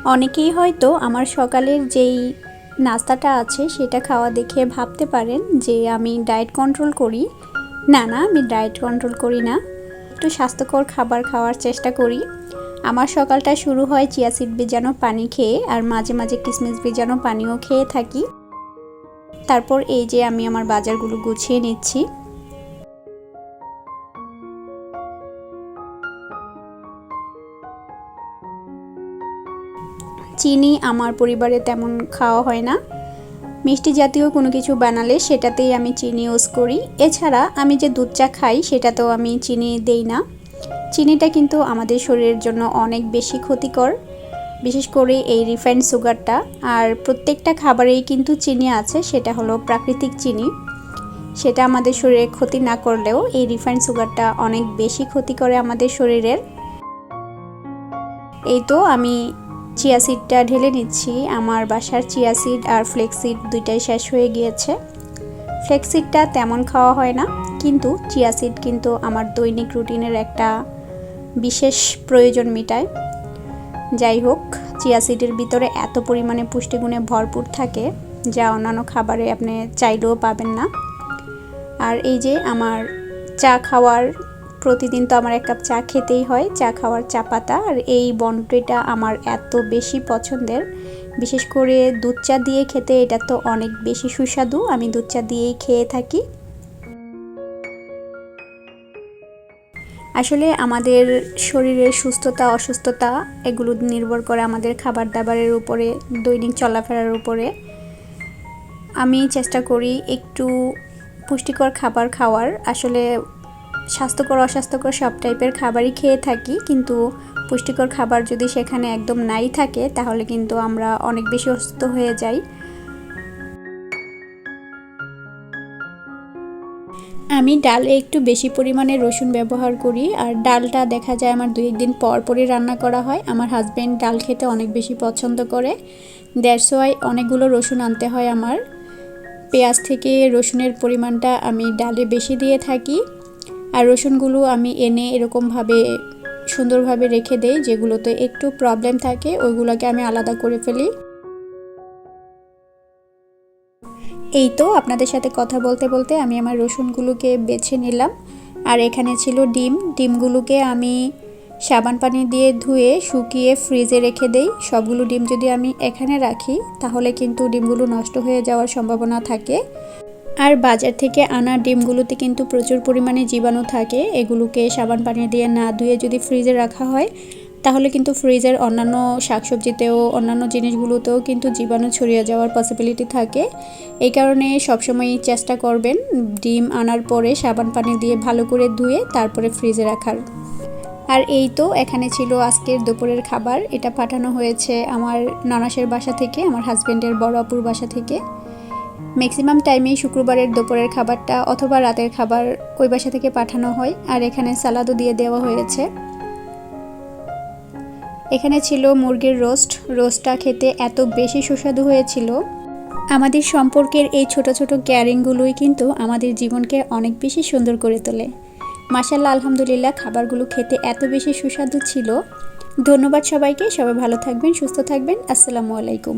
অনেকেই হয়তো আমার সকালের যেই নাস্তাটা আছে সেটা খাওয়া দেখে ভাবতে পারেন যে আমি ডায়েট কন্ট্রোল করি। না না, আমি ডায়েট কন্ট্রোল করি না, একটু স্বাস্থ্যকর খাবার খাওয়ার চেষ্টা করি। আমার সকালটা শুরু হয় চিয়া সিড ভেজানো পানি খেয়ে, আর মাঝে মাঝে কিশমিশ ভেজানো পানিও খেয়ে থাকি। তারপর এই যে আমি আমার বাজারগুলো গুছিয়ে নিচ্ছি। চিনি আমার পরিবারে তেমন খাওয়া হয় না। মিষ্টি জাতীয় কোনো কিছু বানালে সেটাতেই আমি চিনি ইউজ করি। এছাড়া আমি যে দুধ চা খাই সেটাতেও আমি চিনি দেই না। চিনিটা কিন্তু আমাদের শরীরের জন্য অনেক বেশি ক্ষতিকর, বিশেষ করে এই রিফাইন্ড সুগারটা। আর প্রত্যেকটা খাবারেই কিন্তু চিনি আছে, সেটা হলো প্রাকৃতিক চিনি। সেটা আমাদের শরীরে ক্ষতি না করলেও এই রিফাইন্ড সুগারটা অনেক বেশি ক্ষতি করে আমাদের শরীরের। এই তো আমি চিয়া সিডটা ঢেলে নিচ্ছি। আমার বাসার চিয়া সিড আর ফ্লেক্স সিড দুইটাই শেষ হয়ে গিয়েছে। ফ্লেক্স সিডটা তেমন খাওয়া হয় না, কিন্তু চিয়া সিড কিন্তু আমার দৈনিক রুটিনের একটা বিশেষ প্রয়োজন মেটায়। যাই হোক, চিয়া সিডের ভিতরে এত পরিমাণে পুষ্টিগুণে ভরপুর থাকে যা অন্যান্য খাবারে আপনি চাইলেও পাবেন না। আর এই যে আমার চা খাওয়ার, প্রতিদিন তো আমার এক কাপ চা খেতেই হয়, চা খাওয়ার চা পাতা। আর এই বনটিটা আমার এত বেশি পছন্দের, বিশেষ করে দুধ চা দিয়ে খেতে এটা তো অনেক বেশি সুস্বাদু। আমি দুধ চা দিয়েই খেয়ে থাকি। আসলে আমাদের শরীরের সুস্থতা অসুস্থতা এগুলো নির্ভর করে আমাদের খাবার দাবারের উপরে, দৈনিক চলাফেরার উপরে। আমি চেষ্টা করি একটু পুষ্টিকর খাবার খাওয়ার। আসলে স্বাস্থ্যকর অস্বাস্থ্যকর সব টাইপের খাবারই খেয়ে থাকি, কিন্তু পুষ্টিকর খাবার যদি সেখানে একদম নাই থাকে তাহলে কিন্তু আমরা অনেক বেশি অসুস্থ হয়ে যাই। আমি ডালে একটু বেশি পরিমাণে রসুন ব্যবহার করি, আর ডালটা দেখা যায় আমার 2 দিন পর পরই রান্না করা হয়। আমার হাজব্যান্ড ডাল খেতে অনেক বেশি পছন্দ করে, দ্যাটস ওয়াই অনেকগুলো রসুন আনতে হয় আমার। পেঁয়াজ থেকে রসুনের পরিমাণটা আমি ডালে বেশি দিয়ে থাকি। আর রসুনগুলো আমি এনে এরকমভাবে সুন্দরভাবে রেখে দেই, যেগুলোতে একটু প্রবলেম থাকে ওইগুলোকে আমি আলাদা করে ফেলি। এই তো আপনাদের সাথে কথা বলতে বলতে আমি আমার রসুনগুলোকে বেছে নিলাম। আর এখানে ছিল ডিমগুলোকে আমি সাবান পানি দিয়ে ধুয়ে শুকিয়ে ফ্রিজে রেখে দেই। সবগুলো ডিম যদি আমি এখানে রাখি তাহলে কিন্তু ডিমগুলো নষ্ট হয়ে যাওয়ার সম্ভাবনা থাকে। আর বাজার থেকে আনা ডিমগুলোতে কিন্তু প্রচুর পরিমাণে জীবাণু থাকে। এগুলোকে সাবান পানি দিয়ে না ধুয়ে যদি ফ্রিজে রাখা হয় তাহলে কিন্তু ফ্রিজের অন্যান্য শাকসবজিতেও অন্যান্য জিনিসগুলোতেও কিন্তু জীবাণু ছড়িয়ে যাওয়ার পসিবিলিটি থাকে। এই কারণে সবসময় চেষ্টা করবেন ডিম আনার পরে সাবান পানি দিয়ে ভালো করে ধুয়ে তারপরে ফ্রিজে রাখার। আর এই তো এখানে ছিল আজকের দুপুরের খাবার। এটা পাঠানো হয়েছে আমার ননাসের বাসা থেকে, আমার হাজব্যান্ডের বড় আপুর বাসা থেকে। ম্যাক্সিমাম টাইমেই শুক্রবারের দুপুরের খাবারটা অথবা রাতের খাবার ওই বাসা থেকে পাঠানো হয়। আর এখানে সালাদও দিয়ে দেওয়া হয়েছে। এখানে ছিল মুরগির রোস্টটা খেতে এত বেশি সুস্বাদু হয়েছিল। আমাদের সম্পর্কের এই ছোট ছোট কেয়ারিংগুলোই কিন্তু আমাদের জীবনকে অনেক বেশি সুন্দর করে তোলে। মাশাআল্লাহ, আলহামদুলিল্লাহ, খাবারগুলো খেতে এত বেশি সুস্বাদু ছিল। ধন্যবাদ সবাইকে। সবাই ভালো থাকবেন, সুস্থ থাকবেন। আসসালামু আলাইকুম।